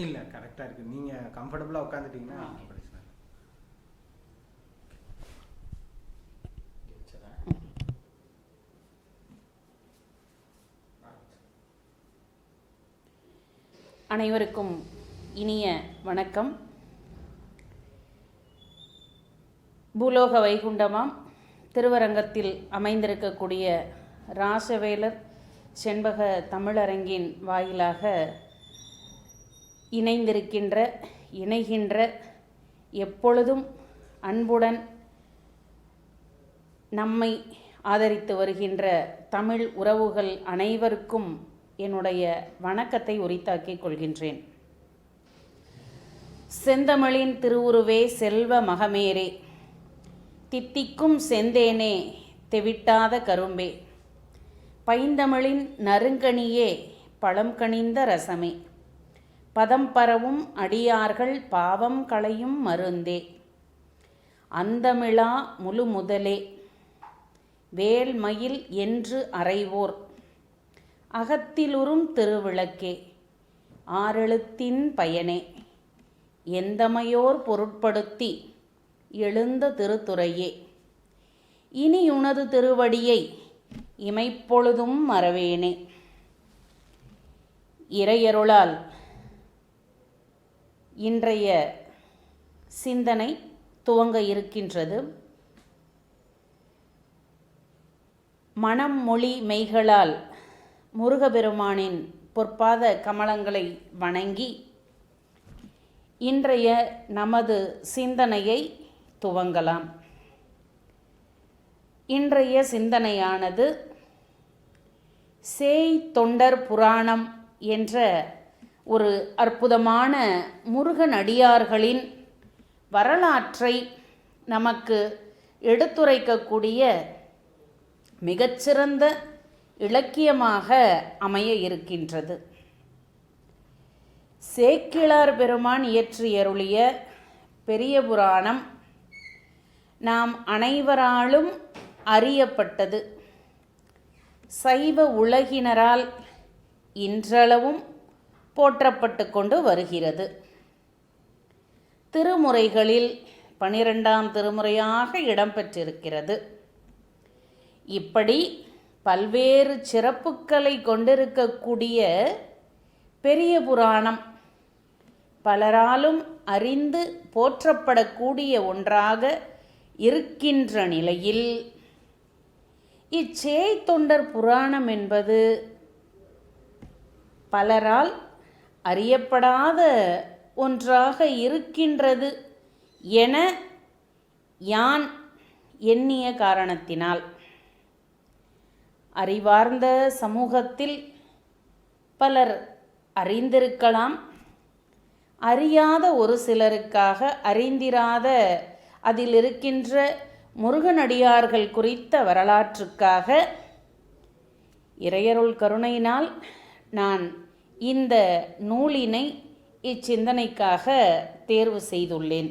இல்லை கரெக்டாக இருக்குது. நீங்கள் கம்ஃபர்டபுளாக உட்காந்துட்டிங்கன்னா பிரச்சனை இல்லை. அனைவருக்கும் இனிய வணக்கம். பூலோக வைகுண்டமாம் திருவரங்கத்தில் அமைந்திருக்கக்கூடிய ராசவேலர் செண்பக தமிழரங்கின் வாயிலாக இணைகின்ற எப்பொழுதும் அன்புடன் நம்மை ஆதரித்து வருகின்ற தமிழ் உறவுகள் அனைவருக்கும் என்னுடைய வணக்கத்தை உரித்தாக்கிக் கொள்கின்றேன். செந்தமிழின் திருவுருவே செல்வ மகமேரே, தித்திக்கும் செந்தேனே தெவிட்டாத கரும்பே, பைந்தமிழின் நறுங்கனியே பழம் கனிந்த ரசமே, பதம் பரவும் அடியார்கள் பாவம் களையும் மருந்தே, அந்தமிழா முழு முதலே, வேல்மயில் என்று அறைவோர் அகத்திலுறும் திருவிளக்கே, ஆறெழுத்தின் பயனே, எந்தமையோர் பொருட்படுத்தி எழுந்த திருத்துறையே, இனியுனது திருவடியை இமைப்பொழுதும் மறவேனே. இறையருளால் இன்றைய சிந்தனை துவங்க இருக்கின்றது. மனம் மொழி மெய்களால் முருகபெருமானின் பொற்பாத கமலங்களை வணங்கி இன்றைய நமது சிந்தனையை துவங்கலாம். இன்றைய சிந்தனையானது சேய் தொண்டர் புராணம் என்ற ஒரு அற்புதமான முருகன் அடியார்களின் வரலாற்றை நமக்கு எடுத்துரைக்கக்கூடிய மிகச்சிறந்த இலக்கியமாக அமைய இருக்கின்றது. சேக்கிழார் பெருமான் இயற்றியருளிய பெரிய புராணம் நாம் அனைவராலும் அறியப்பட்டது. சைவ உலகினரால் இன்றளவும் போற்றப்பட்டு கொண்டு வருகிறது. திருமுறைகளில் 12ஆம் திருமுறையாக இடம்பெற்றிருக்கிறது. இப்படி பல்வேறு சிறப்புக்களை கொண்டிருக்கக்கூடிய பெரிய புராணம் பலராலும் அறிந்து போற்றப்படக்கூடிய ஒன்றாக இருக்கின்ற நிலையில் இச்சேய் தொண்டர் புராணம் என்பது பலரால் அறியப்படாத ஒன்றாக இருக்கின்றது என யான் எண்ணிய காரணத்தினால் அறிவார்ந்த சமூகத்தில் பலர் அறிந்திருக்கலாம். அறியாத ஒரு சிலருக்காக அறிந்திராத அதில் இருக்கின்ற முருகனடியார்கள் குறித்த வரலாற்றுக்காக இறையருள் கருணையினால் நான் இந்த நூலினை இச்சிந்தனைக்காக தேர்வு செய்துள்ளேன்.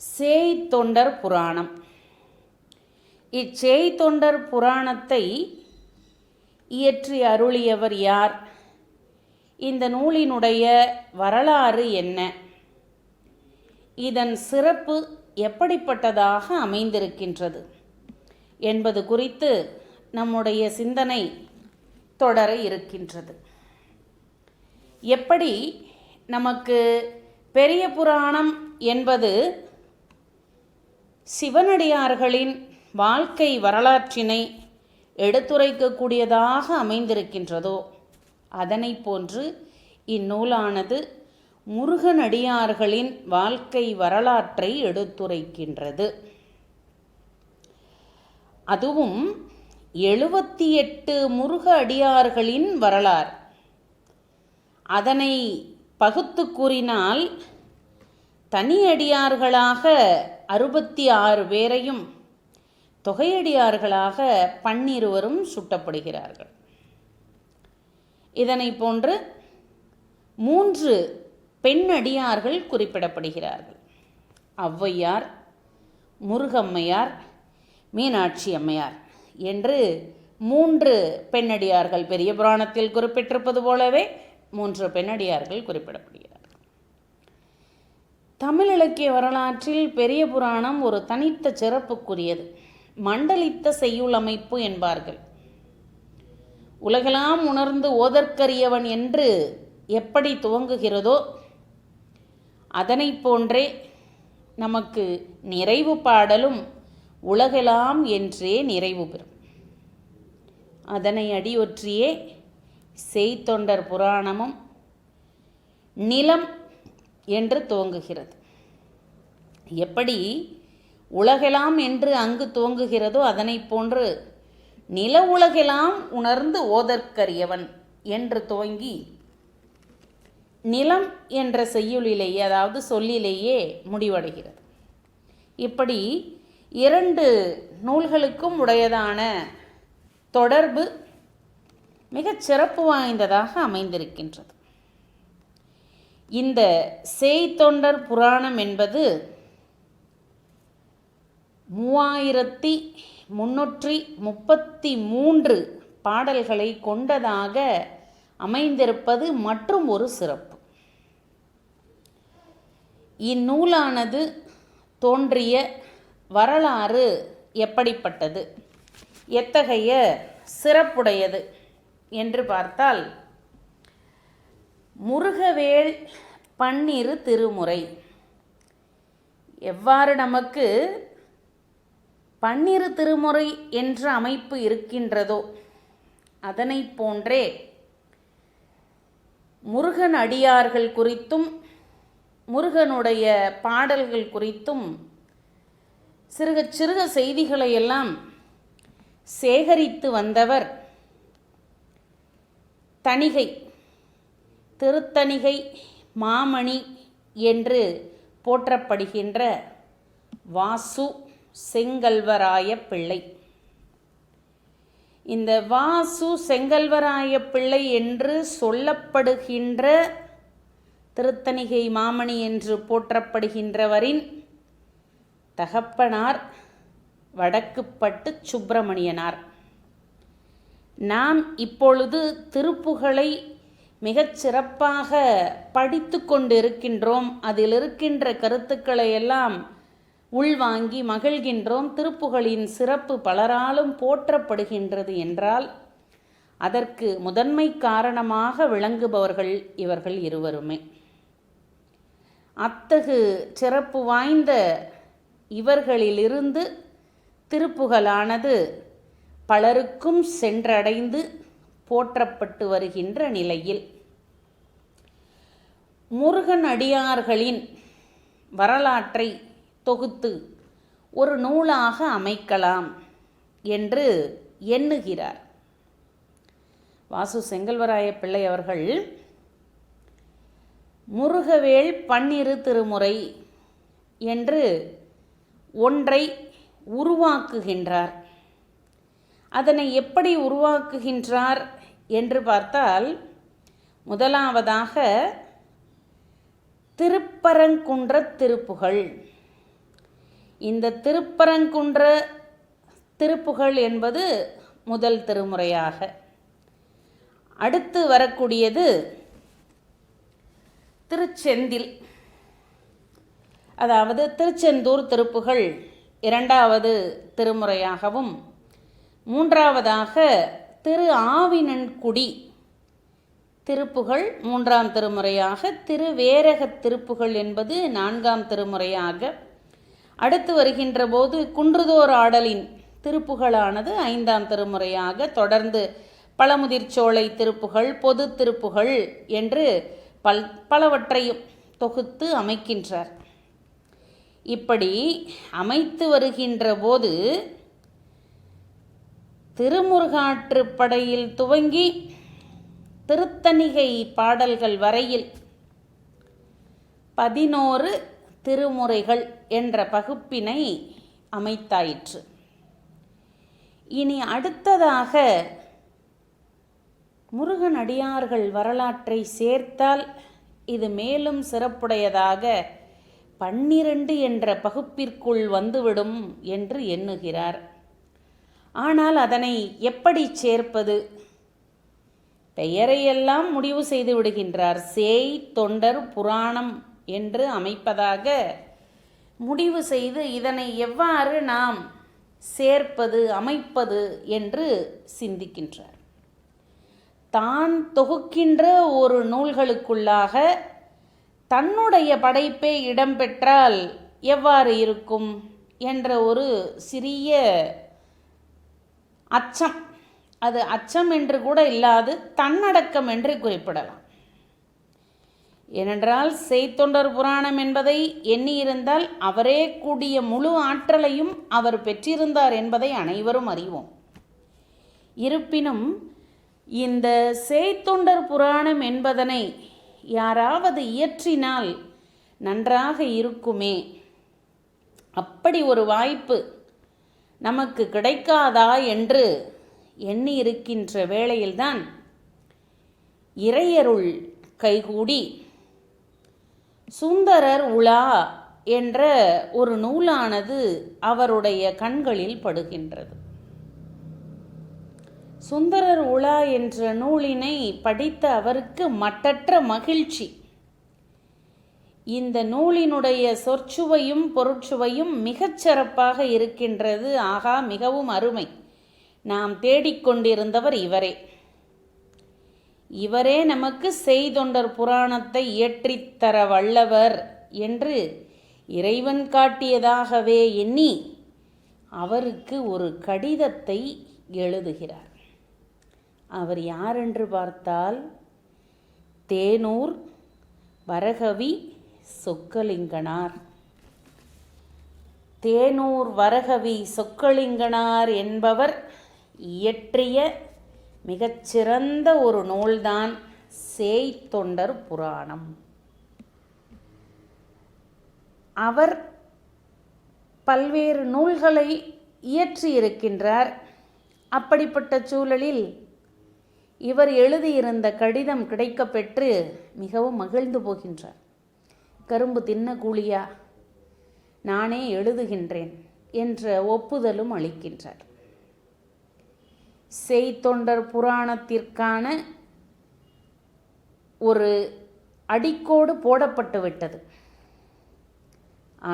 சேய் தொண்டர் புராணம். இச்சேய் தொண்டர் புராணத்தை இயற்றி அருளியவர் யார்? இந்த நூலினுடைய வரலாறு என்ன? இதன் சிறப்பு எப்படிப்பட்டதாக அமைந்திருக்கின்றது என்பது குறித்து நம்முடைய சிந்தனை தொடர இருக்கின்றது. எப்படி நமக்கு பெரிய புராணம் என்பது சிவனடியார்களின் வாழ்க்கை வரலாற்றினை எடுத்துரைக்கக்கூடியதாக அமைந்திருக்கின்றதோ அதனை போன்று இந்நூலானது முருகனடியார்களின் வாழ்க்கை வரலாற்றை எடுத்துரைக்கின்றது. அதுவும் 78 முருக அடியார்களின் வரலாறு. அதனை பகுத்து கூறினால் தனியடியார்களாக 66 பேரையும் தொகையடியார்களாக 12 சுட்டப்படுகிறார்கள். இதனை போன்று 3 பெண்ணடியார்கள் குறிப்பிடப்படுகிறார்கள். ஔவையார், முருகம்மையார், மீனாட்சி அம்மையார் என்று 3 பெண்ணடியார்கள் பெரிய புராணத்தில் குறிப்பிட்டிருப்பது போலவே 3 பெண்ணடியார்கள் குறிப்பிடப்படுகிறார்கள். தமிழ் இலக்கிய வரலாற்றில் பெரிய புராணம் ஒரு தனித்த சிறப்புக்குரியது. மண்டலித்த செய்யுள் அமைப்பு என்பார்கள். உலகெல்லாம் உணர்ந்து ஓதற்கரியவன் என்று எப்படி துவங்குகிறதோ அதனை போன்றே நமக்கு நிறைவு பாடலும் உலகெல்லாம் என்றே நிறைவு பெறும். அதனை அடியொற்றியே செய்தொண்டர் புராணமும் நிலம் என்று துவங்குகிறது. எப்படி உலகெல்லாம் என்று அங்கு துவங்குகிறதோ அதனை போன்று நில உலகெல்லாம் உணர்ந்து ஓதற்கரியவன் என்று துவங்கி நிலம் என்ற செய்யுளிலேயே, அதாவது சொல்லிலேயே முடிவடைகிறது. இப்படி 2 நூல்களுக்கும் உடையதான தொடர்பு மிகச் சிறப்பு வாய்ந்ததாக அமைந்திருக்கின்றது. இந்த செய்தொண்டர் புராணம் என்பது 3333 பாடல்களை கொண்டதாக அமைந்திருப்பது மற்றும் ஒரு சிறப்பு. இந்நூலானது தோன்றிய வரலாறு எப்படிப்பட்டது, எத்தகைய சிறப்புடையது என்று பார்த்தால், முருகவேள் பன்னிரு திருமுறை எவ்வாறு நமக்கு 12 திருமுறை என்ற அமைப்பு இருக்கின்றதோ அதனை போன்றே முருகன் அடியார்கள் குறித்தும் முருகனுடைய பாடல்கள் குறித்தும் சிறுக சிறுக செய்திகளை எல்லாம் சேகரித்து வந்தவர் தணிகை, திருத்தணிகை மாமணி என்று போற்றப்படுகின்ற வாசு செங்கல்வராய பிள்ளை. இந்த வாசு செங்கல்வராய பிள்ளை என்று சொல்லப்படுகின்ற திருத்தணிகை மாமணி என்று போற்றப்படுகின்றவரின் தகப்பனார் வடக்குப்பட்டு சுப்பிரமணியனார். நாம் இப்பொழுது திருப்புகழை மிகச் சிறப்பாக படித்து கொண்டிருக்கின்றோம். அதில் இருக்கின்ற கருத்துக்களை எல்லாம் உள்வாங்கி மகிழ்கின்றோம். திருப்புகழின் சிறப்பு பலராலும் போற்றப்படுகின்றது என்றால் அதற்கு முதன்மை காரணமாக விளங்குபவர்கள் இவர்கள் இருவருமே. அத்தகு சிறப்பு வாய்ந்த இவர்களிலிருந்து திருப்புகழானது பலருக்கும் சென்றடைந்து போற்றப்பட்டு வருகின்ற நிலையில் முருகன் அடியார்களின் வரலாற்றை தொகுத்து ஒரு நூலாக அமைக்கலாம் என்று எண்ணுகிறார் வாசு செங்கல்வராய பிள்ளை அவர்கள். முருகவேள் 12 திருமுறை என்று ஒன்றை உருவாக்குகின்றார். அதனை எப்படி உருவாக்குகின்றார் என்று பார்த்தால், முதலாவதாக திருப்பரங்குன்ற திருப்புகழ். இந்த திருப்பரங்குன்ற திருப்புகழ் என்பது முதல் திருமுறையாக, அடுத்து வரக்கூடியது திருச்செந்தில், அதாவது திருச்செந்தூர் திருப்புகழ் 2வது திருமுறையாகவும், 3வதாக திரு ஆவினன்குடி திருப்புகழ் 3ஆம் திருமுறையாக, திருவேரக திருப்புகழ் என்பது 4ஆம் திருமுறையாக, அடுத்து வருகின்ற போது குன்றுதோர் ஆடலின் திருப்புகழானது 5ஆம் திருமுறையாக, தொடர்ந்து பழமுதிர்ச்சோலை திருப்புகழ், பொது திருப்புகழ் என்று பலவற்றையும் தொகுத்து அமைக்கின்றார். இப்படி அமைத்து வருகின்ற போது திருமுருகாற்றுப்படையில் துவங்கி திருத்தணிகை பாடல்கள் வரையில் 11 திருமுறைகள் என்ற பகுப்பினை அமைத்தாயிற்று. இனி அடுத்ததாக முருகன் அடியார்கள் வரலாற்றை சேர்த்தால் இது மேலும் சிறப்புடையதாக 12 என்ற பகுப்பிற்குள் வந்துவிடும் என்று எண்ணுகிறார். ஆனால் அதனை எப்படி சேர்ப்பது பெயரையெல்லாம் முடிவு செய்து விடுகின்றார். சேய் தொண்டர் புராணம் என்று அமைப்பதாக முடிவு செய்து இதனை எவ்வாறு நாம் சேர்ப்பது அமைப்பது என்று சிந்திக்கின்றார். தான் தொகுக்கின்ற ஒரு நூல்களுக்குள்ளாக தன்னுடைய படைப்பே இடம்பெற்றால் எவ்வாறு இருக்கும் என்ற ஒரு சிறிய அச்சம், அது அச்சம் என்று கூட இல்லாது தன்னடக்கம் என்று குறிப்பிடலாம். ஏனென்றால் செய்தொண்டர் புராணம் என்பதை எண்ணியிருந்தால் அவரே கூடிய முழு ஆற்றலையும் அவர் பெற்றிருந்தார் என்பதை அனைவரும் அறிவோம். இருப்பினும் இந்த செய்தொண்டர் புராணம் என்பதனை யாராவது இயற்றினால் நன்றாக இருக்குமே, அப்படி ஒரு வாய்ப்பு நமக்கு கிடைக்காதா என்று எண்ணி இருக்கின்ற வேளையில்தான் இறையருள் கைகூடி சுந்தரர் உலா என்ற ஒரு நூலானது அவருடைய கண்களில் படுகின்றது. சுந்தரர் உலா என்ற நூலினை படித்த அவருக்கு மட்டற்ற மகிழ்ச்சி. இந்த நூலினுடைய சொற்சுவையும் பொருட்சுவையும் மிகச்சிறப்பாக இருக்கின்றது. ஆகா, மிகவும் அருமை, நாம் தேடிக்கொண்டிருந்தவர் இவரே நமக்கு செய்தொண்டர் புராணத்தை இயற்றித்தர வல்லவர் என்று இறைவன் காட்டியதாகவே எண்ணி அவருக்கு ஒரு கடிதத்தை எழுதுகிறார். அவர் யாரென்று பார்த்தால் தேனூர் வரகவி சொக்கலிங்கனார். தேனூர் வரகவி சொக்கலிங்கனார் என்பவர் இயற்றிய மிகச்சிறந்த ஒரு நூல்தான் செய்தொண்டர் புராணம். அவர் பல்வேறு நூல்களை இயற்றியிருக்கின்றார். அப்படிப்பட்ட சூழலில் இவர் எழுதியிருந்த கடிதம் கிடைக்கப்பெற்று மிகவும் மகிழ்ந்து போகின்றார். கரும்பு தின்ன கூலியா, நானே எழுதுகின்றேன் என்ற ஒப்புதலும் அளிக்கின்றார். செய்தொண்டர் புராணத்திற்கான ஒரு அடிக்கோடு போடப்பட்டு விட்டது.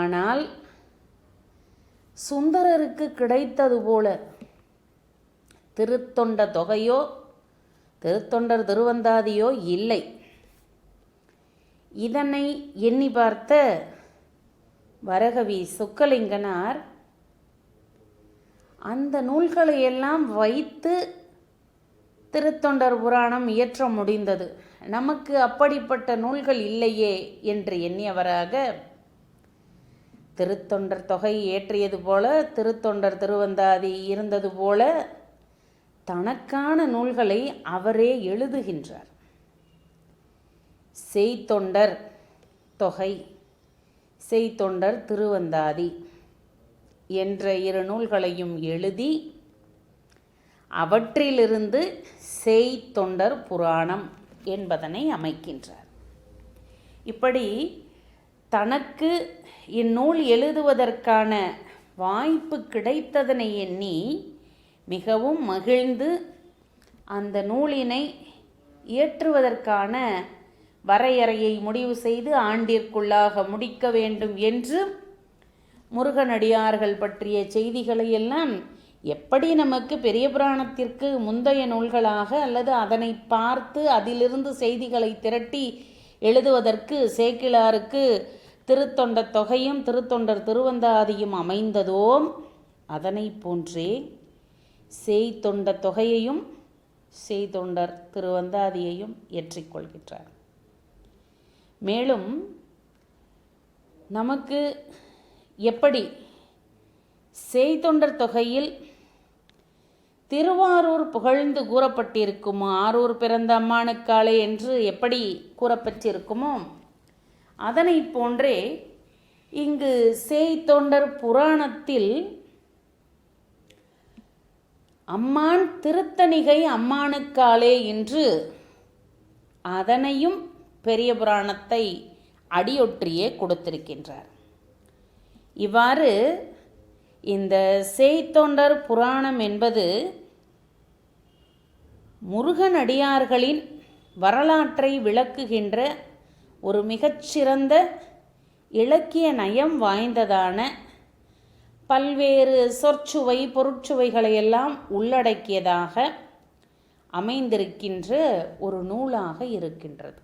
ஆனால் சுந்தரருக்கு கிடைத்தது போல திருத்தொண்ட தொகையோ திருத்தொண்டர் திருவந்தாதியோ இல்லை. இதனை எண்ணி பார்த்த வரகவி சொக்கலிங்கனார் அந்த நூல்களை எல்லாம் வைத்து திருத்தொண்டர் புராணம் இயற்ற முடிந்தது, நமக்கு அப்படிப்பட்ட நூல்கள் இல்லையே என்று எண்ணியவராக திருத்தொண்டர் தொகை இயற்றியது போல திருத்தொண்டர் திருவந்தாதி இருந்தது போல தனக்கான நூல்களை அவரே எழுதுகின்றார். செய்தொண்டர் தொகை, செய்தொண்டர் திருவந்தாதி என்ற இரு நூல்களையும் எழுதி அவற்றிலிருந்து செய்தொண்டர் புராணம் என்பதனை அமைக்கின்றார். இப்படி தனக்கு இந்நூல் எழுதுவதற்கான வாய்ப்பு கிடைத்ததனை எண்ணி மிகவும் மகிழ்ந்து அந்த நூலினை இயற்றுவதற்கான வரையறையை முடிவு செய்து ஆண்டிற்குள்ளாக முடிக்க வேண்டும் என்று முருகனடியார்கள் பற்றிய செய்திகளை எல்லாம் எப்படி நமக்கு பெரிய புராணத்திற்கு முந்தைய நூல்களாக அல்லது அதனை பார்த்து அதிலிருந்து செய்திகளை திரட்டி எழுதுவதற்கு சேக்கிழாருக்கு திருத்தொண்ட தொகையும் திருத்தொண்டர் திருவந்தாதியும் அமைந்ததோ அதனை போன்றே செய்தொண்ட தொகையையும் செய்தொண்டர் திருவந்தாதியையும் ஏற்றிக்கொள்கின்றார். மேலும் நமக்கு எப்படி செய்தொண்டர் தொகையில் திருவாரூர் புகழ்ந்து கூறப்பட்டிருக்குமோ, ஆரூர் பிறந்த அம்மானுக்காளே என்று எப்படி கூறப்பட்டிருக்குமோ அதனை போன்றே இங்கு செய்தொண்டர் புராணத்தில் அம்மான் திருத்தணிகை அம்மானுக்காளே என்று அதனையும் பெரிய புராணத்தை அடியொற்றியே கொடுத்திருக்கின்றார். இவ்வாறு இந்த செய்தொண்டர் புராணம் என்பது முருகனடியார்களின் வரலாற்றை விளக்குகின்ற ஒரு மிகச்சிறந்த இலக்கிய நயம் வாய்ந்ததான பல்வேறு சொற்சுவை பொருட்சுவைகளையெல்லாம் உள்ளடக்கியதாக அமைந்திருக்கின்ற ஒரு நூலாக இருக்கின்றது.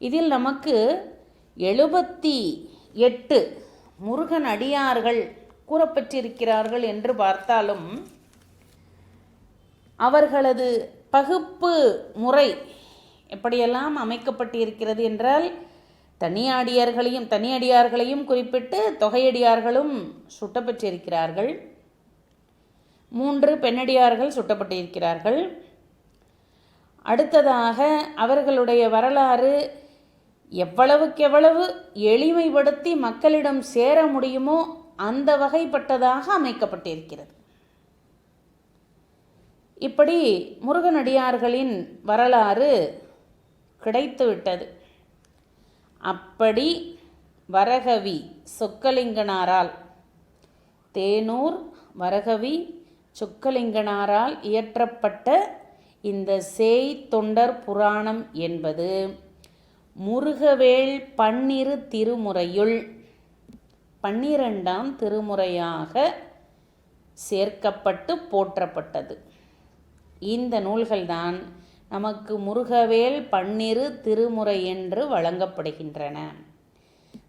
இதில் நமக்கு 78 முருகன் அடியார்கள் கூறப்பட்டிருக்கிறார்கள் என்று பார்த்தாலும் அவர்களது பகுப்பு முறை எப்படியெல்லாம் அமைக்கப்பட்டிருக்கிறது என்றால் தனியடியார்களையும் குறிப்பிட்டு தொகையடியார்களும் சுட்டப்பட்டிருக்கிறார்கள். 3 பெண்ணடியார்கள் சுட்டப்பட்டிருக்கிறார்கள். அடுத்ததாக அவர்களுடைய வரலாறு எவ்வளவுக்கெவ்வளவு எளிமைப்படுத்தி மக்களிடம் சேர முடியுமோ அந்த வகைப்பட்டதாக அமைக்கப்பட்டிருக்கிறது. இப்படி முருகனடியார்களின் வரலாறு கிடைத்துவிட்டது. அப்படி வரகவி சொக்கலிங்கனாரால் தேனூர் வரகவி சொக்கலிங்கனாரால் இயற்றப்பட்ட இந்த சேய் தொண்டர் புராணம் என்பது முருகவேள் 12 திருமுறையுள் 12ஆம் திருமுறையாக சேர்க்கப்பட்டு போற்றப்பட்டது. இந்த நூல்கள்தான் நமக்கு முருகவேள் 12 திருமுறை என்று வழங்கப்படுகின்றன.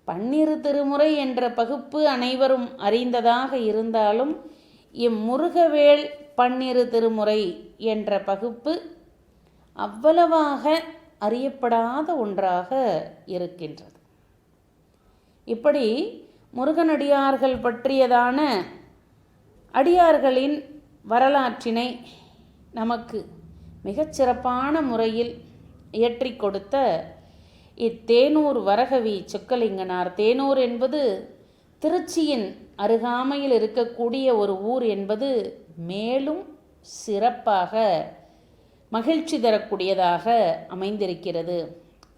12 திருமுறை என்ற பகுப்பு அனைவரும் அறிந்ததாக இருந்தாலும் இம்முருகவேள் 12 திருமுறை என்ற பகுப்பு அவ்வளவாக அறியப்படாத ஒன்றாக இருக்கின்றது. இப்படி முருகனடியார்கள் பற்றியதான அடியார்களின் வரலாற்றினை நமக்கு மிகச்சிறப்பான முறையில் இயற்றி கொடுத்த இத்தேனூர் வரகவி சொக்கலிங்கனார், தேனூர் என்பது திருச்சியின் அருகாமையில் இருக்கக்கூடிய ஒரு ஊர் என்பது மேலும் சிறப்பாக மகிழ்ச்சி தரக்கூடியதாக அமைந்திருக்கிறது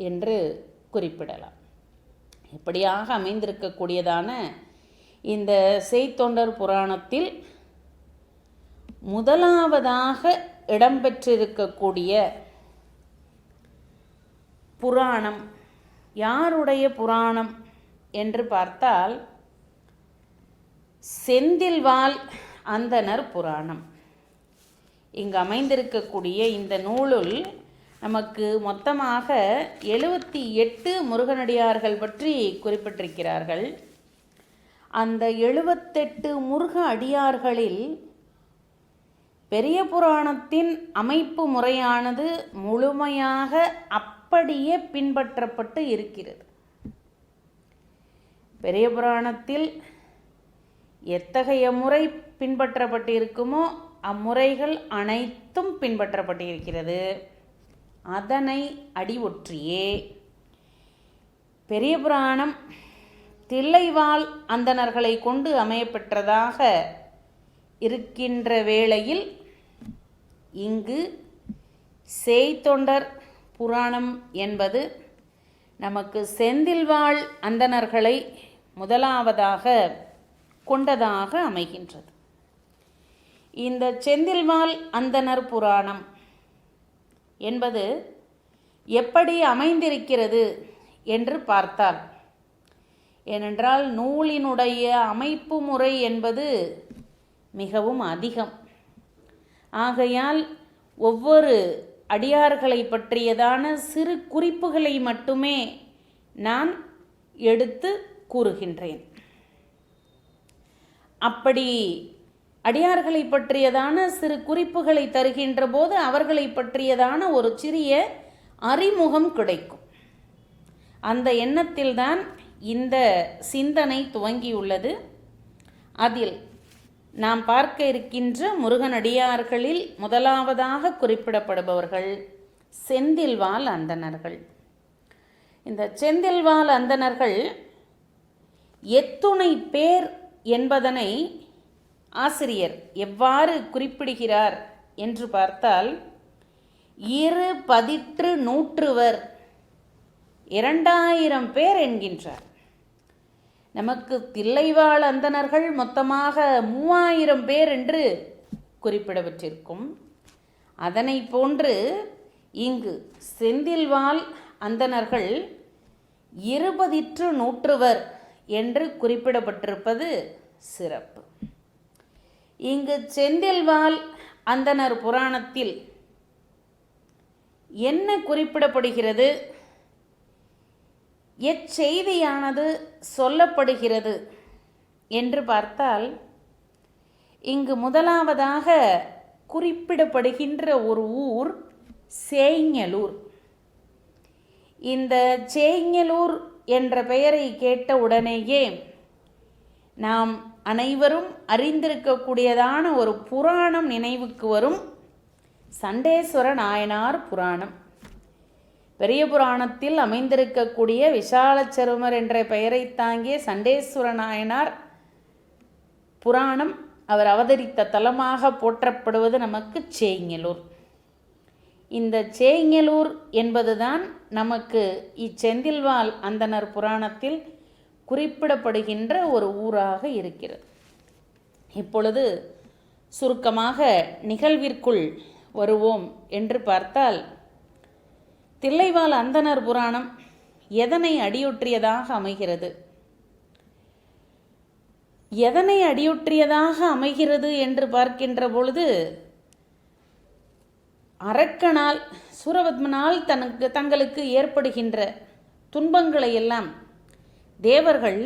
என்று குறிப்பிடலாம். இப்படியாக அமைந்திருக்கக்கூடியதான இந்த செய்தொண்டர் புராணத்தில் முதலாவதாக இடம்பெற்றிருக்கக்கூடிய புராணம் யாருடைய புராணம் என்று பார்த்தால் செந்தில்வாள் அந்தணர் புராணம். இங்கு அமைந்திருக்கக்கூடிய இந்த நூலுள் நமக்கு மொத்தமாக 78 முருகனடியார்கள் பற்றி குறிப்பிட்டிருக்கிறார்கள். அந்த 78 முருக அடியார்களில் பெரிய புராணத்தின் அமைப்பு முறையானது முழுமையாக அப்படியே பின்பற்றப்பட்டு இருக்கிறது. பெரிய புராணத்தில் எத்தகைய முறை பின்பற்றப்பட்டு இருக்குமோ அம்முறைகள் அனைத்தும் பின்பற்றப்பட்டிருக்கிறது. அதனை அடிவொற்றியே பெரிய புராணம் தில்லைவாழ் அந்தணர்களை கொண்டு அமையப்பெற்றதாக இருக்கின்ற வேளையில் இங்கு செய்தொண்டர் புராணம் என்பது நமக்கு செந்தில்வாழ் அந்தணர்களை முதலாவதாக கொண்டதாக அமைகின்றது. இந்த செந்தில்வாழ் அந்தணர் புராணம் என்பது எப்படி அமைந்திருக்கிறது என்று பார்த்தால், ஏனென்றால் நூலினுடைய அமைப்பு முறை என்பது மிகவும் அதிகம். ஆகையால் ஒவ்வொரு அடியார்களை பற்றியதான சிறு குறிப்புகளை மட்டுமே நான் எடுத்து கூறுகின்றேன். அப்படி அடியார்களை பற்றியதான சிறு குறிப்புகளை தருகின்ற போது அவர்களை பற்றியதான ஒரு சிறிய அறிமுகம் கிடைக்கும். அந்த எண்ணத்தில்தான் இந்த சிந்தனை துவங்கியுள்ளது. அதில் நாம் பார்க்க இருக்கின்ற முருகனடியார்களில் முதலாவதாக குறிப்பிடப்படுபவர்கள் செந்தில்வாழ் அந்தணர்கள். இந்த செந்தில்வாழ் அந்தணர்கள் எத்துணை பேர் என்பதனை ஆசிரியர் எவ்வாறு குறிப்பிடுகிறார் என்று பார்த்தால் 2 2000 பேர் என்கின்றார். நமக்கு தில்லைவாழ் அந்தணர்கள் மொத்தமாக 3000 பேர் என்று குறிப்பிடப்பட்டிருக்கும். அதனை போன்று இங்கு செந்தில்வாள் அந்தணர்கள் 20 என்று குறிப்பிடப்பட்டிருப்பது சிறப்பு. இங்கு செந்தில்வாள் அந்தணர் புராணத்தில் என்ன குறிப்பிடப்படுகிறது, எச்செய்தியானது சொல்லப்படுகிறது என்று பார்த்தால், இங்கு முதலாவதாக குறிப்பிடப்படுகின்ற ஒரு ஊர் சேய்ஞலூர். இந்த சேய்ஞலூர் என்ற பெயரை கேட்ட உடனேயே நாம் அனைவரும் அறிந்திருக்கக்கூடியதான ஒரு புராணம் நினைவுக்கு வரும். சண்டேஸ்வர நாயனார் புராணம். பெரிய புராணத்தில் அமைந்திருக்கக்கூடிய விஷாலச்சருமர் என்ற பெயரை தாங்கிய சண்டேஸ்வர நாயனார் புராணம் அவர் அவதரித்த தலமாக போற்றப்படுவது நமக்கு சேய்ஞலூர். இந்த சேய்ஞலூர் என்பதுதான் நமக்கு இச்செந்தில்வாள் அந்தணர் புராணத்தில் குறிப்பிடப்படுகின்ற ஒரு ஊராக இருக்கிறது. இப்பொழுது சுருக்கமாக நிகழ்விற்குள் வருவோம் என்று பார்த்தால், தில்லைவாழ் அந்தணர் புராணம் எதனை அடியொற்றியதாக அமைகிறது? எதனை அடியொற்றியதாக அமைகிறது என்று பார்க்கின்ற பொழுது, அரக்கனால் சூரபத்மனால் தங்களுக்கு ஏற்படுகின்ற துன்பங்களை எல்லாம் தேவர்கள்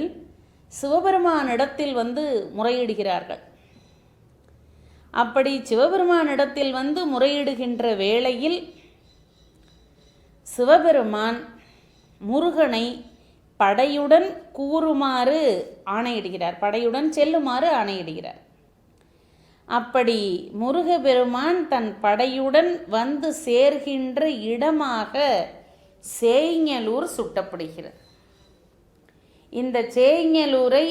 சிவபெருமானிடத்தில் வந்து முறையிடுகிறார்கள். அப்படி சிவபெருமானிடத்தில் வந்து முறையிடுகின்ற வேளையில் சிவபெருமான் முருகனை படையுடன் கூறுமாறு ஆணையிடுகிறார், படையுடன் செல்லுமாறு ஆணையிடுகிறார். அப்படி முருகபெருமான் தன் படையுடன் வந்து சேர்கின்ற இடமாக சேய்ஞலூர் சுட்டப்படுகிறது. இந்த சேய்ஞலூரை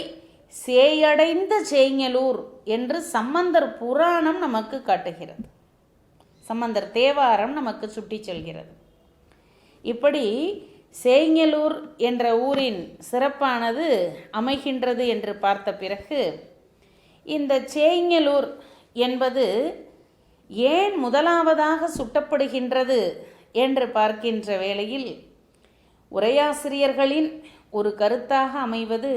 சேயடைந்த சேய்ஞலூர் என்று சம்பந்தர் புராணம் நமக்கு காட்டுகிறது. சம்பந்தர் தேவாரம் நமக்கு சுட்டி செல்கிறது. இப்படி சேய்ஞலூர் என்ற ஊரின் சிறப்பானது அமைகின்றது என்று பார்த்த பிறகு, இந்த சேய்ஞலூர் என்பது ஏன் முதலாவதாக சுட்டப்படுகின்றது என்று பார்க்கின்ற வேளையில், உரையாசிரியர்களின் ஒரு கருத்தாக அமைவது,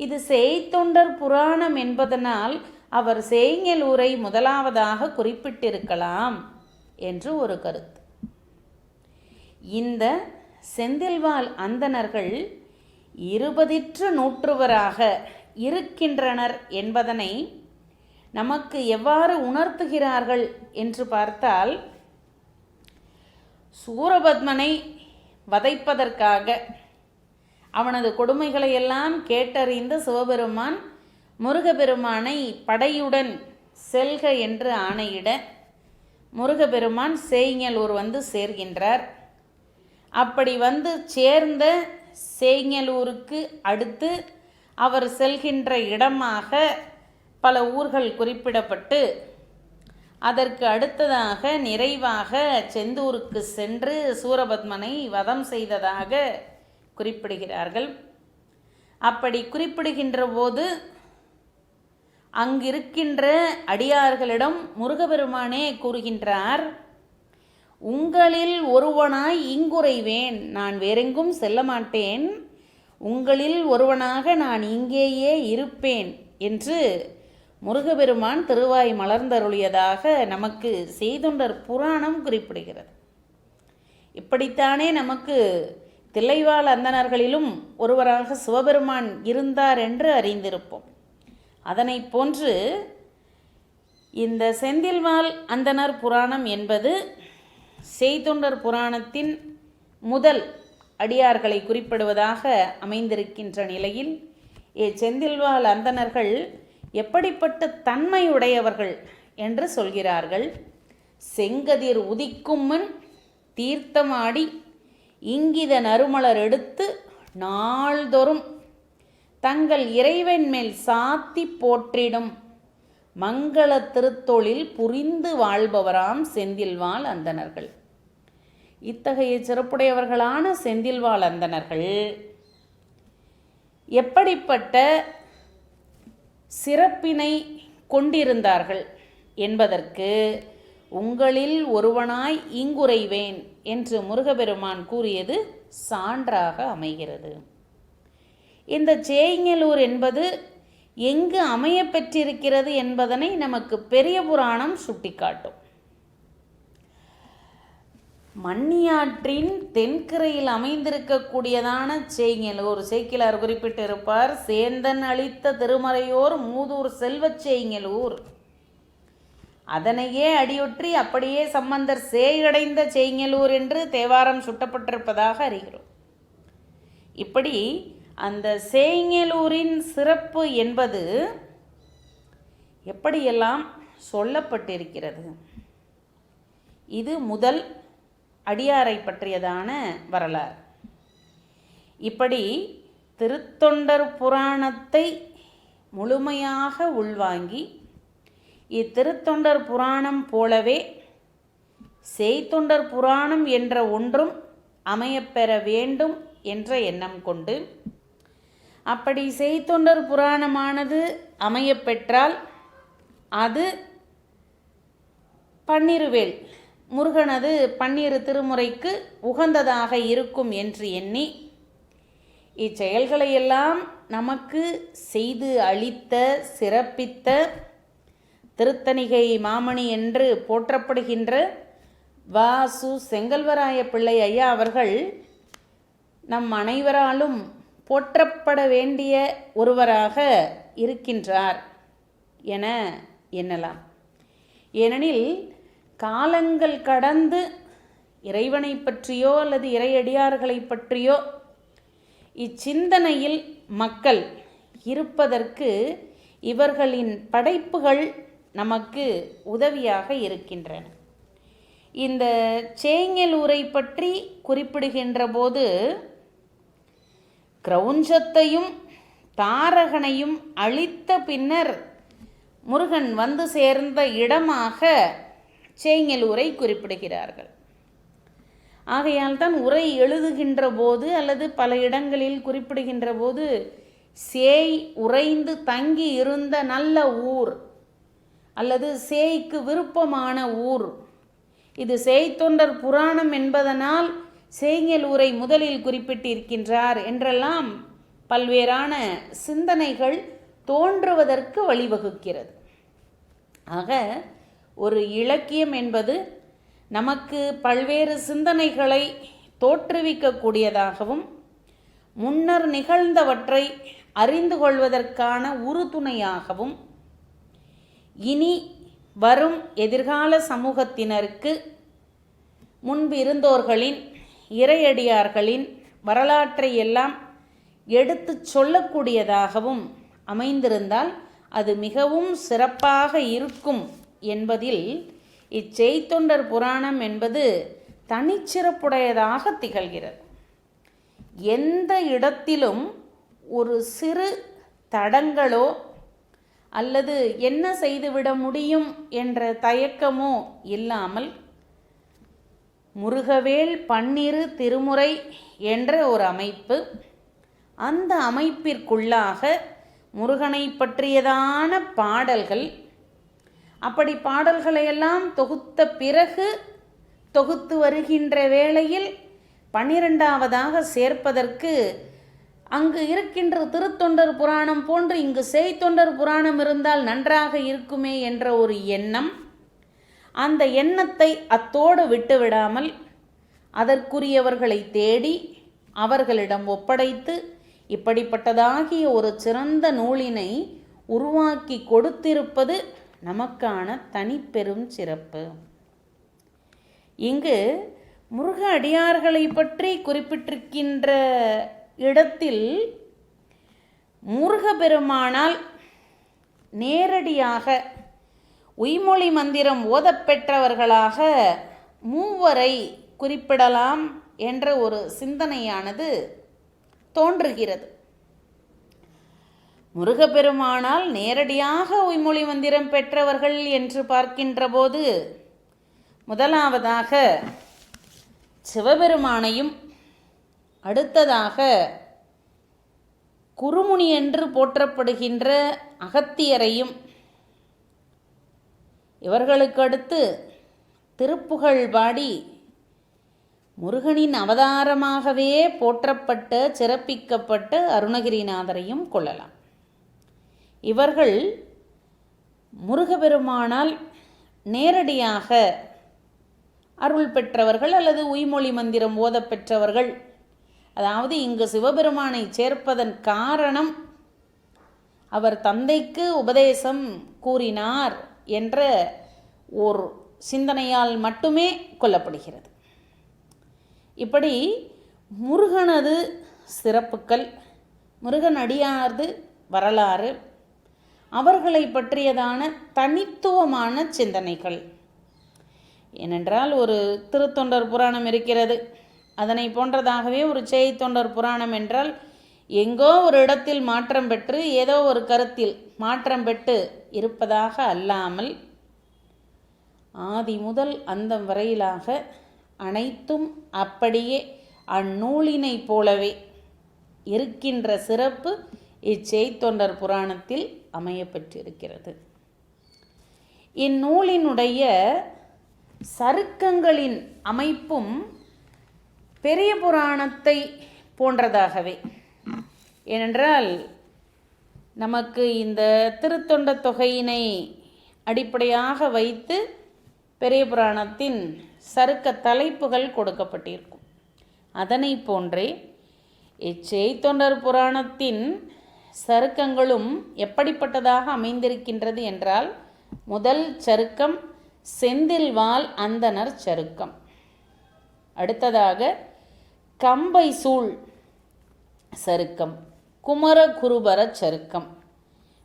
இது சேய்த்தொண்டர் புராணம் என்பதனால் அவர் சேய்ஞலூரை முதலாவதாக குறிப்பிட்டிருக்கலாம் என்று ஒரு கருத்து. இந்த செந்தில்வாழ் அந்தணர்கள் 20 இருக்கின்றனர் என்பதனை நமக்கு எவ்வாறு உணர்த்துகிறார்கள் என்று பார்த்தால், சூரபத்மனை வதைப்பதற்காக அவனது கொடுமைகளை எல்லாம் கேட்டறிந்து சிவபெருமான் முருகபெருமானை படையுடன் செல்க என்று ஆணையிட முருகபெருமான் சேய்ஞலூர் வந்து சேர்கின்றார். அப்படி வந்து சேர்ந்த சேய்ஞலூருக்கு அடுத்து அவர் செல்கின்ற இடமாக பல ஊர்கள் குறிப்பிடப்பட்டு, அதற்கு அடுத்ததாக நிறைவாக செந்தூருக்கு சென்று சூரபத்மனை வதம் செய்ததாக குறிப்பிடுகிறார்கள். அப்படி குறிப்பிடுகின்ற போது அங்கிருக்கின்ற அடியார்களிடம் முருகபெருமானே கூறுகின்றார், உங்களில் ஒருவனாய் இங்குறைவேன், நான் வேறெங்கும் செல்ல மாட்டேன், உங்களில் ஒருவனாக நான் இங்கேயே இருப்பேன் என்று முருகபெருமான் திருவாய் மலர்ந்தருளியதாக நமக்கு செய்தொண்டர் புராணம் குறிப்பிடுகிறது. இப்படித்தானே நமக்கு தில்லைவாழ் அந்தணர்களிலும் ஒருவராக சிவபெருமான் இருந்தார் என்று அறிந்திருப்போம். அதனை போன்று இந்த செந்தில்வாழ் அந்தணர் புராணம் என்பது செய்தொண்டர் புராணத்தின் முதல் அடியார்களை குறிப்பிடுவதாக அமைந்திருக்கின்ற நிலையில், செந்தில்வாழ் அந்தணர்கள் எப்படிப்பட்ட தன்மையுடையவர்கள் என்று சொல்கிறார்கள். செங்கதிர் உதிக்கும் முன் தீர்த்தமாடி இங்கித நறுமலர் எடுத்து நாள்தோறும் தங்கள் இறைவன் மேல் சாத்தி போற்றிடும் மங்கள திருத்தொழில் புரிந்து வாழ்பவராம் செந்தில்வாழ் அந்தணர்கள். இத்தகைய சிறப்புடையவர்களான செந்தில்வாழ் அந்தணர்கள் எப்படிப்பட்ட சிறப்பினை கொண்டிருந்தார்கள் என்பதற்கு உங்களில் ஒருவனாய் இங்குரைவேன் என்று முருகப்பெருமான் கூறியது சான்றாக அமைகிறது. இந்த சேய்ங்கலூர் என்பது எங்கு அமைய பெற்றிருக்கிறது என்பதனை நமக்கு பெரிய புராணம் சுட்டிக்காட்டும். மன்னியாற்றின் தென்கரையில் அமைந்திருக்கக்கூடியதான சேய்ங்கலூர். சேக்கிலார் குறிப்பிட்டிருப்பார், சேந்தன் அளித்த திருமறையோர் மூதூர் செல்வச் சேய்ங்கலூர். அதனையே அடியொற்றி அப்படியே சம்பந்தர் சேயடைந்த சேய்ங்கலூர் என்று தேவாரம் சுட்டப்பட்டிருப்பதாக அறிகிறோம். இப்படி அந்த சேய்ங்கலூரின் சிறப்பு என்பது எப்படியெல்லாம் சொல்லப்பட்டிருக்கிறது. இது முதல் அடியாரை பற்றியதான வரலாறு. இப்படி திருத்தொண்டர் புராணத்தை முழுமையாக உள்வாங்கி இத்திருத்தொண்டர் புராணம் போலவே செய்தொண்டர் புராணம் என்ற ஒன்றும் அமையப்பெற வேண்டும் என்ற எண்ணம் கொண்டு, அப்படி செய்தொண்டர் புராணமானது அமையப்பெற்றால் அது பன்னிருவேல் முருகனது 12 திருமுறைக்கு உகந்ததாக இருக்கும் என்று எண்ணி இச்செயல்களையெல்லாம் நமக்கு செய்து அளித்த சிறப்பித்த திருத்தணிகை மாமணி என்று போற்றப்படுகின்ற வாசு செங்கல்வராய பிள்ளை ஐயா அவர்கள் நம் அனைவராலும் போற்றப்பட வேண்டிய ஒருவராக இருக்கின்றார் என எண்ணலாம். ஏனெனில் காலங்கள் கடந்து இறைவனை பற்றியோ அல்லது இறையடியார்களை பற்றியோ இச்சிந்தனையில் மக்கள் இருப்பதற்கு இவர்களின் படைப்புகள் நமக்கு உதவியாக இருக்கின்றன. இந்த சேய்ங்கலூரை பற்றி குறிப்பிடுகின்ற போது கிரௌஞ்சத்தையும் தாரகனையும் அழித்த பின்னர் முருகன் வந்து சேர்ந்த இடமாக சேய்ங்கலூரை குறிப்பிடுகிறார்கள். ஆகையால் தான் உரை எழுதுகின்ற போது அல்லது பல இடங்களில் குறிப்பிடுகின்ற போது சேய் உறைந்து தங்கி இருந்த நல்ல ஊர் அல்லது சேய்க்கு விருப்பமான ஊர், இது செய்தொண்டர் புராணம் என்பதனால் சேய்ங்கலூரை முதலில் குறிப்பிட்டிருக்கின்றார் என்றெல்லாம் பல்வேறான சிந்தனைகள் தோன்றுவதற்கு வழிவகுக்கிறது. ஆக ஒரு இலக்கியம் என்பது நமக்கு பல்வேறு சிந்தனைகளை தோற்றுவிக்கக்கூடியதாகவும் முன்னர் நிகழ்ந்தவற்றை அறிந்து கொள்வதற்கான உறுதுணையாகவும் இனி வரும் எதிர்கால சமூகத்தினருக்கு முன்பு இருந்தோர்களின் இறையடியார்களின் வரலாற்றை எல்லாம் எடுத்து சொல்லக்கூடியதாகவும் அமைந்திருந்தால் அது மிகவும் சிறப்பாக இருக்கும் என்பதில் இச்செய்தொண்டர் புராணம் என்பது தனிச்சிறப்புடையதாக திகழ்கிறது. எந்த இடத்திலும் ஒரு சிறு தடங்களோ அல்லது என்ன செய்துவிட முடியும் என்ற தயக்கமோ இல்லாமல் முருகவேல் 12 திருமுறை என்ற ஒரு அமைப்பு, அந்த அமைப்பிற்குள்ளாக முருகனை பற்றியதான பாடல்கள், அப்படி பாடல்களையெல்லாம் தொகுத்த பிறகு தொகுத்து வருகின்ற வேளையில் 12வதாக சேர்ப்பதற்கு அங்கு இருக்கின்ற திருத்தொண்டர் புராணம் போன்று இங்கு செய்தொண்டர் புராணம் இருந்தால் நன்றாக இருக்குமே என்ற ஒரு எண்ணம், அந்த எண்ணத்தை அத்தோடு விட்டுவிடாமல் அதற்குரியவர்களை தேடி அவர்களிடம் ஒப்படைத்து இப்படிப்பட்டதாகிய ஒரு சிறந்த நூலினை உருவாக்கி கொடுத்திருப்பது நமக்கான தனிப்பெரும் சிறப்பு. இங்கு முருக அடியார்களை பற்றி குறிப்பிட்டிருக்கின்ற இடத்தில் முருகப்பெருமானால் நேரடியாக உய்மொழி மந்திரம் ஓதப்பெற்றவர்களாக 3 குறிப்பிடலாம் என்ற ஒரு சிந்தனையானது தோன்றுகிறது. முருகப்பெருமானால் நேரடியாக உய்மொழி மந்திரம் பெற்றவர்கள் என்று பார்க்கின்ற போது முதலாவதாக சிவபெருமானையும், அடுத்ததாக குருமுனி என்று போற்றப்படுகின்ற அகத்தியரையும், இவர்களுக்கு அடுத்து திருப்புகழ் பாடி முருகனின் அவதாரமாகவே போற்றப்பட்ட சிறப்பிக்கப்பட்ட அருணகிரிநாதரையும் கொள்ளலாம். இவர்கள் முருகப்பெருமானால் நேரடியாக அருள் பெற்றவர்கள் அல்லது உய்மொழி மந்திரம் ஓதப் பெற்றவர்கள். அதாவது இங்கு சிவபெருமானை சேர்ப்பதன் காரணம் அவர் தந்தைக்கு உபதேசம் கூறினார் என்ற ஒரு சிந்தனையால் மட்டுமே கொல்லப்படுகிறது. இப்படி முருகனது சிறப்புக்கள், முருகன் அடியாரது வரலாறு, அவர்களை பற்றியதான தனித்துவமான சிந்தனைகள். ஏனென்றால் ஒரு திருத்தொண்டர் புராணம் இருக்கிறது, அதனை போன்றதாகவே ஒரு செய்தொண்டர் புராணம் என்றால் எங்கோ ஒரு இடத்தில் மாற்றம் பெற்று ஏதோ ஒரு கருத்தில் மாற்றம் பெற்று இருப்பதாக அல்லாமல் ஆதி முதல் அந்தம் வரையிலாக அனைத்தும் அப்படியே அந்நூலினை போலவே இருக்கின்ற சிறப்பு இச்செய்தொண்டர் புராணத்தில் அமையப்பெற்றிருக்கிறது. இந்நூலினுடைய சருக்கங்களின் அமைப்பும் பெரிய புராணத்தை போன்றதாகவே. ஏனென்றால் நமக்கு இந்த திருத்தொண்ட தொகையினை அடிப்படையாக வைத்து பெரிய புராணத்தின் சருக்க தலைப்புகள் கொடுக்கப்பட்டிருக்கும். அதனை போன்றே இச்செய்தொண்டர் புராணத்தின் சருக்கங்களும் எப்படிப்பட்டதாக அமைந்திருக்கின்றது என்றால், முதல் சருக்கம் செந்தில்வாள் அந்தணர் சருக்கம். அடுத்ததாக கம்பை சூழ் சருக்கம், குமரகுருபர சருக்கம்,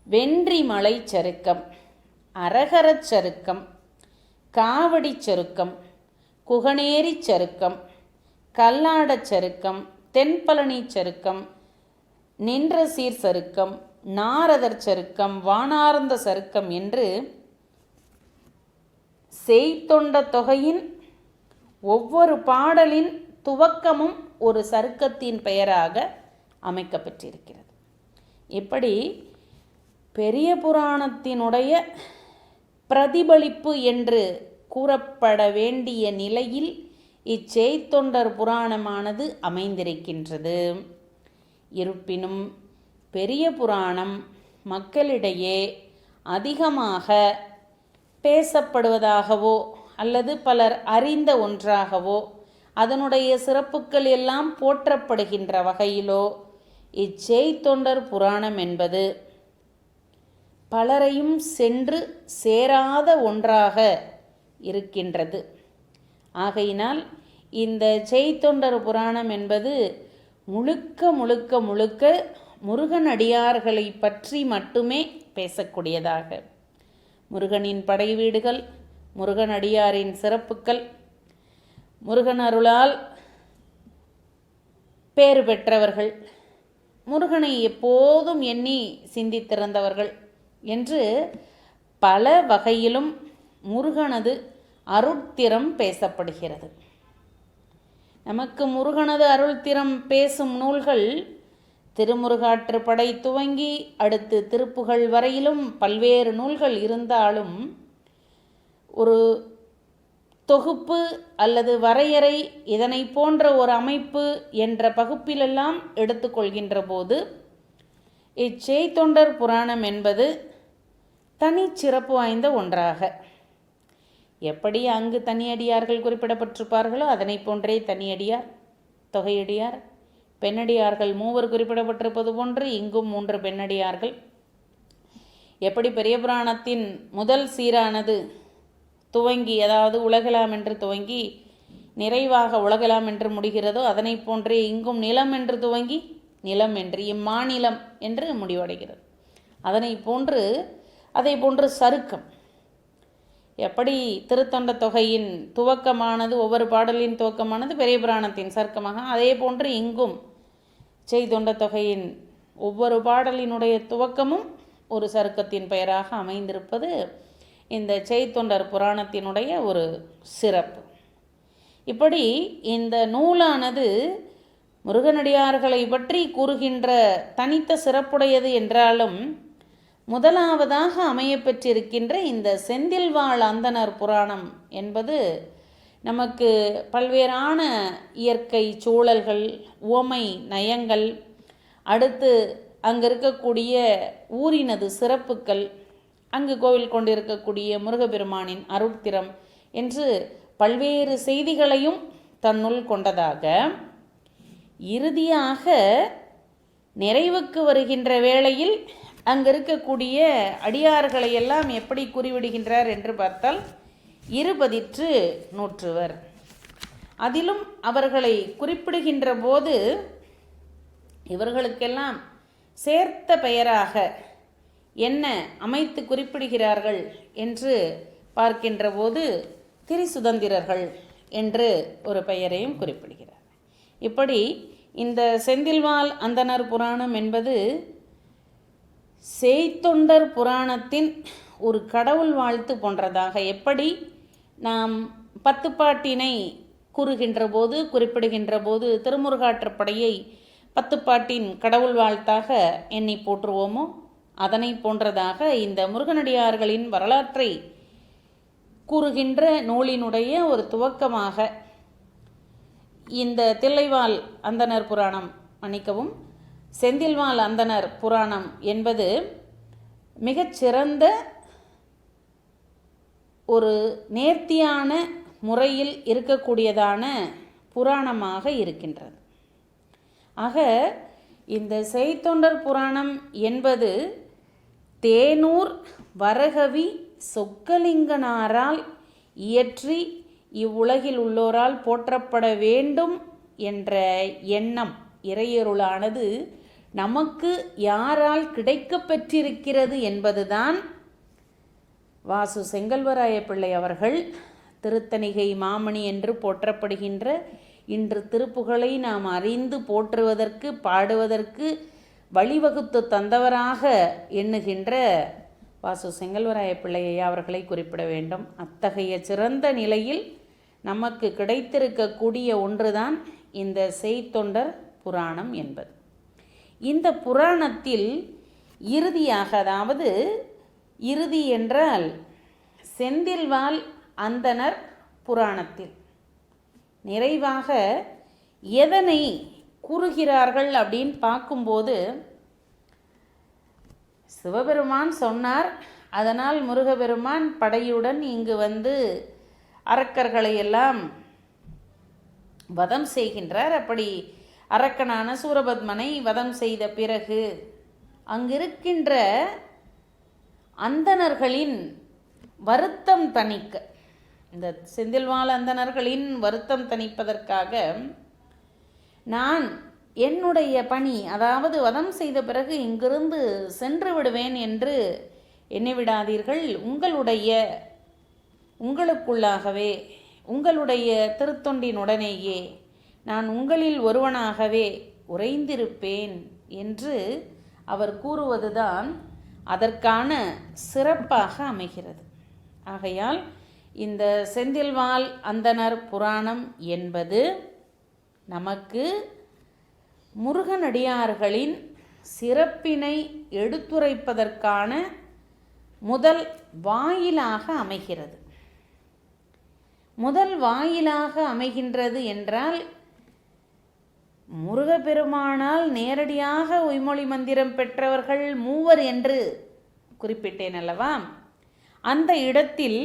வென்றிமலை சருக்கம், அரகரச் சருக்கம், காவடி சருக்கம், குகனேரி சருக்கம், கல்லாடச் சருக்கம், தென்பழனி சருக்கம், நின்ற சீர் சருக்கம், நாரதர் சருக்கம், வானார்ந்த சருக்கம் என்று செய்தொண்ட தொகையின் ஒவ்வொரு பாடலின் துவக்கமும் ஒரு சருக்கத்தின் பெயராக அமைக்கப்பட்டிருக்கிறது. இப்படி பெரிய புராணத்தினுடைய பிரதிபலிப்பு என்று கூறப்பட வேண்டிய நிலையில் இச்செய்தொண்டர் புராணமானது அமைந்திருக்கின்றது. இருப்பினும் பெரிய புராணம் மக்களிடையே அதிகமாக பேசப்படுவதாகவோ அல்லது பலர் அறிந்த ஒன்றாகவோ அதனுடைய சிறப்புக்கள் எல்லாம் போற்றப்படுகின்ற வகையிலோ இச்செய்தொண்டர் புராணம் என்பது பலரையும் சென்று சேராத ஒன்றாக இருக்கின்றது. ஆகையினால் இந்த செய்தொண்டர் புராணம் என்பது முழுக்க முழுக்க முழுக்க முருகன் அடியார்களை பற்றி மட்டுமே பேசக்கூடியதாக, முருகனின் படை வீடுகள், முருகன் அடியாரின் சிறப்புக்கள், முருகன் அருளால் பேறு பெற்றவர்கள், முருகனை எப்போதும் எண்ணி சிந்தித்திருந்தவர்கள் என்று பல வகையிலும் முருகனது அருட்திறம் பேசப்படுகிறது. நமக்கு முருகனது அருள்திறம் பேசும் நூல்கள் திருமுருகாற்றுப்படை துவங்கி அடுத்து திருப்புகழ் வரையிலும் பல்வேறு நூல்கள் இருந்தாலும் ஒரு தொகுப்பு அல்லது வரையறை இதனை போன்ற ஒரு அமைப்பு என்ற பகுப்பிலெல்லாம் எடுத்துக்கொள்கின்ற போது இச்செய்தொண்டர் புராணம் என்பது தனிச்சிறப்பு வாய்ந்த ஒன்றாக, எப்படி அங்கு தனியடியார்கள் குறிப்பிடப்பட்டிருப்பார்களோ அதனை போன்றே தனியடியார், தொகையடியார், பெண்ணடியார்கள் 3 குறிப்பிடப்பட்டிருப்பது போன்று இங்கும் 3 பெண்ணடியார்கள். எப்படி பெரிய புராணத்தின் முதல் சீரானது துவங்கி, அதாவது உலகலாம் என்று துவங்கி நிறைவாக உலகலாம் என்று முடிகிறதோ அதனை போன்றே இங்கும் நிலம் என்று துவங்கி நிலம் என்று இம்மாநிலம் என்று முடிவடைகிறது. அதை போன்று சருக்கம், எப்படி திருத்தொண்ட தொகையின் துவக்கமானது ஒவ்வொரு பாடலின் துவக்கமானது பெரிய புராணத்தின் சருக்கமாக, அதே போன்று இங்கும் செய்தொண்ட தொகையின் ஒவ்வொரு பாடலினுடைய துவக்கமும் ஒரு சருக்கத்தின் பெயராக அமைந்திருப்பது இந்த செய்தொண்டர் புராணத்தினுடைய ஒரு சிறப்பு. இப்படி இந்த நூலானது முருகனடியார்களை பற்றி கூறுகின்ற தனித்த சிறப்புடையது என்றாலும் முதலாவதாக அமையப்பெற்றிருக்கின்ற இந்த செந்தில்வாழ் அந்தணர் புராணம் என்பது நமக்கு பல்வேறான இயற்கை சூழல்கள், உவமை நயங்கள், அடுத்து அங்கே இருக்கக்கூடிய ஊரினது சிறப்புக்கள், அங்கு கோவில் கொண்டிருக்கக்கூடிய முருகப்பெருமானின் அருட்திறம் என்று பல்வேறு செய்திகளையும் தன்னுள் கொண்டதாக, இறுதியாக நிறைவுக்கு வருகின்ற வேளையில் அங்கு இருக்கக்கூடிய அடியார்களை எல்லாம் எப்படி குறிவிடுகின்றார் என்று பார்த்தால் 100 அதிலும் அவர்களை குறிப்பிடுகின்ற போது இவர்களுக்கெல்லாம் சேர்த்த பெயராக என்ன அமைத்து குறிப்பிடுகிறார்கள் என்று பார்க்கின்ற போது திரிசுதந்திரர்கள் என்று ஒரு பெயரையும் குறிப்பிடுகிறார். இப்படி இந்த செந்தில்வாழ் அந்தணர் புராணம் என்பது செய்தொண்டர் புராணத்தின் ஒரு கடவுள் வாழ்த்து போன்றதாக, எப்படி நாம் 10 பாட்டினை கூறுகின்ற போது குறிப்பிடுகின்ற போது திருமுருகாற்றுப்படையை 10 பாட்டின் கடவுள் வாழ்த்தாக எண்ணி போற்றுவோமோ அதனை போன்றதாக இந்த முருகனடியார்களின் வரலாற்றை கூறுகின்ற நூலினுடைய ஒரு துவக்கமாக இந்த தில்லைவாழ் அந்தணர் புராணம், மன்னிக்கவும், செந்தில்வாழ் அந்தணர் புராணம் என்பது மிகச்சிறந்த ஒரு நேர்த்தியான முறையில் இருக்கக்கூடியதான புராணமாக இருக்கின்றது. ஆக இந்த செய்தொண்டர் புராணம் என்பது தேனூர் வரகவி சொக்கலிங்கனாரால் இயற்றி இவ்வுலகில் உள்ளோரால் போற்றப்பட வேண்டும் என்ற எண்ணம், இறையருளானது நமக்கு யாரால் கிடைக்கப் பெற்றிருக்கிறது என்பதுதான் வாசு செங்கல்வராய பிள்ளை அவர்கள் திருத்தணிகை மாமணி என்று போற்றப்படுகின்ற இன்று திருப்புகழை நாம் அறிந்து போற்றுவதற்கு பாடுவதற்கு வழிவகுத்து தந்தவராக எண்ணுகின்ற வாசு செங்கல்வராய பிள்ளையை அவர்களை குறிப்பிட வேண்டும். அத்தகைய சிறந்த நிலையில் நமக்கு கிடைத்திருக்கக்கூடிய ஒன்றுதான் இந்த செய்தொண்டர் புராணம் என்பது. இந்த புராணத்தில் இறுதியாக, அதாவது இறுதி என்றால் செந்தில்வாழ் அந்தணர் புராணத்தில் நிறைவாக எதனை கூறுகிறார்கள் அப்படின்னு பார்க்கும்போது, சிவபெருமான் சொன்னார், அதனால் முருகப்பெருமான் படையுடன் இங்கு வந்து அரக்கர்களை எல்லாம் வதம் செய்கின்றார். அப்படி அரக்கனான சூரபத்மனை வதம் செய்த பிறகு அங்கிருக்கின்ற அந்தணர்களின் வருத்தம் தணிக்க, இந்த செந்தில்வாழ் அந்தணர்களின் வருத்தம் தணிப்பதற்காக நான் என்னுடைய பணி, அதாவது வதம் செய்த பிறகு இங்கிருந்து சென்று விடுவேன் என்று எண்ணிவிடாதீர்கள், உங்களுக்குள்ளாகவே உங்களுடைய திருத்தொண்டினுடனேயே நான் உங்களில் ஒருவனாகவே உறைந்திருப்பேன் என்று அவர் கூறுவதுதான் அதற்கான சிறப்பாக அமைகிறது. ஆகையால் இந்த செந்தில்வாழ் அந்தணர் புராணம் என்பது நமக்கு முருகனடியார்களின் சிறப்பினை எடுத்துரைப்பதற்கான முதல் வாயிலாக அமைகிறது. முதல் வாயிலாக அமைகின்றது என்றால், முருகப்பெருமானால் நேரடியாக உய்மொழி மந்திரம் பெற்றவர்கள் 3 என்று குறிப்பிட்டேன் அல்லவா? அந்த இடத்தில்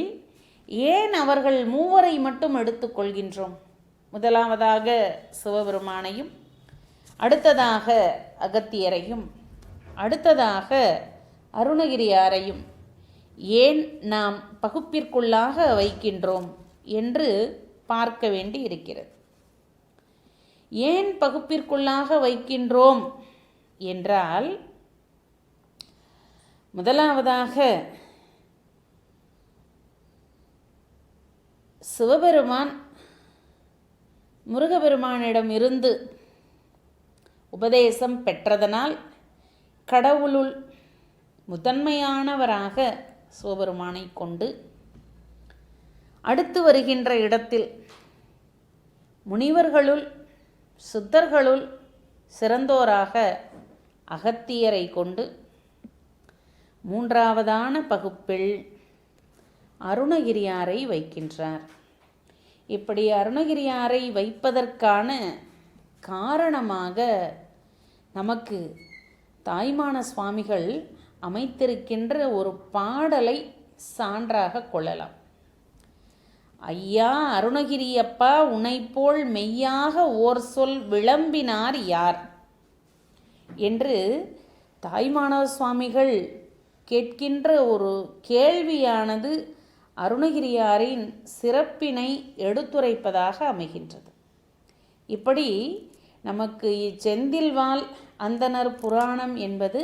ஏன் அவர்கள் 3 மட்டும் எடுத்துக்கொள்கின்றோம்? முதலாவதாக சிவபெருமானையும், அடுத்ததாக அகத்தியரையும், அடுத்ததாக அருணகிரியாரையும் ஏன் நாம் பகுப்பிற்குள்ளாக வைக்கின்றோம் என்று பார்க்க வேண்டி இருக்கிறது. ஏன் பகுப்பிற்குள்ளாக வைக்கின்றோம் என்றால், முதலாவதாக சிவபெருமான் முருகப்பெருமானிடம் இருந்து உபதேசம் பெற்றதனால் கடவுளுள் முதன்மையானவராக சிவபெருமானை கொண்டு, அடுத்து வருகின்ற இடத்தில் முனிவர்களுள் சித்தர்களுள் சிறந்தோராக அகத்தியரை கொண்டு, மூன்றாவதான பகுப்பில் அருணகிரியாரை வைக்கின்றார். இப்படி அருணகிரியாரை வைப்பதற்கான காரணமாக நமக்கு தாய்மான சுவாமிகள் அமைத்திருக்கின்ற ஒரு பாடலை சான்றாக கொள்ளலாம். ஐயா அருணகிரியப்பா உனைப்போல் மெய்யாக ஓர் சொல் விளம்பினார் யார் என்று தாய்மானவ சுவாமிகள் கேட்கின்ற ஒரு கேள்வியானது அருணகிரியாரின் சிறப்பினை எடுத்துரைப்பதாக அமைகின்றது. இப்படி நமக்கு இச்செந்தில்வாள் அந்தணர் புராணம் என்பது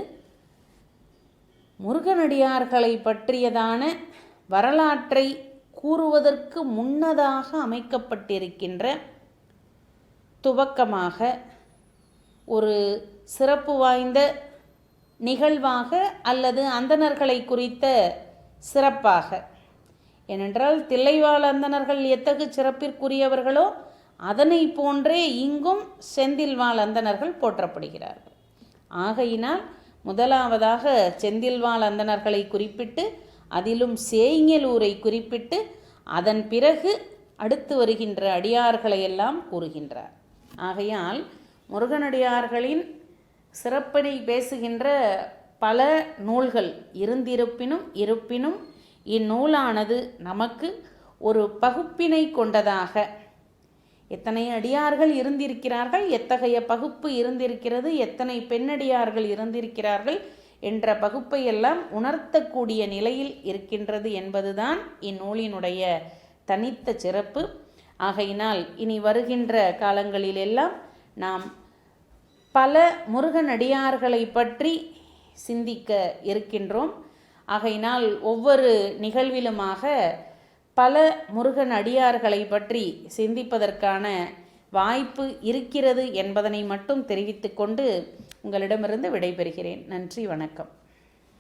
முருகனடியார்களை பற்றியதான வரலாற்றை கூறுவதற்கு முன்னதாக அமைக்கப்பட்டிருக்கின்ற துவக்கமாக ஒரு சிறப்பு வாய்ந்த நிகழ்வாக அல்லது அந்தணர்களை குறித்த சிறப்பாக. ஏனென்றால் தில்லைவாழ் அந்தணர்கள் எத்தகு சிறப்பிற்குரியவர்களோ அதனை போன்றே இங்கும் செந்தில்வாழ் அந்தணர்கள் போற்றப்படுகிறார்கள். ஆகையினால் முதலாவதாக செந்தில்வாழ் அந்தணர்களை குறிப்பிட்டு அதிலும் சேங்கலூரை குறிப்பிட்டு அதன் பிறகு அடுத்து வருகின்ற அடியார்களை எல்லாம் கூறுகின்றார். ஆகையால் முருகனடியார்களின் சிறப்பினை பேசுகின்ற பல நூல்கள் இருப்பினும் இந்நூலானது நமக்கு ஒரு பகுப்பினை கொண்டதாக, எத்தனை அடியார்கள் இருந்திருக்கிறார்கள், எத்தகைய பகுப்பு இருந்திருக்கிறது, எத்தனை பெண்ணடியார்கள் இருந்திருக்கிறார்கள் என்ற பகுப்பை எல்லாம் உணர்த்தக்கூடிய நிலையில் இருக்கின்றது என்பதுதான் இந்நூலினுடைய தனித்த சிறப்பு. ஆகையினால் இனி வருகின்ற காலங்களிலெல்லாம் நாம் பல முருகனடியார்களை பற்றி சிந்திக்க இருக்கின்றோம். ஆகையினால் ஒவ்வொரு நிகழ்விலுமாக பல முருகன் அடியார்களை பற்றி சிந்திப்பதற்கான வாய்ப்பு இருக்கிறது என்பதனை மட்டும் தெரிவித்துக்கொண்டு உங்களிடமிருந்து விடைபெறுகிறேன். நன்றி, வணக்கம்.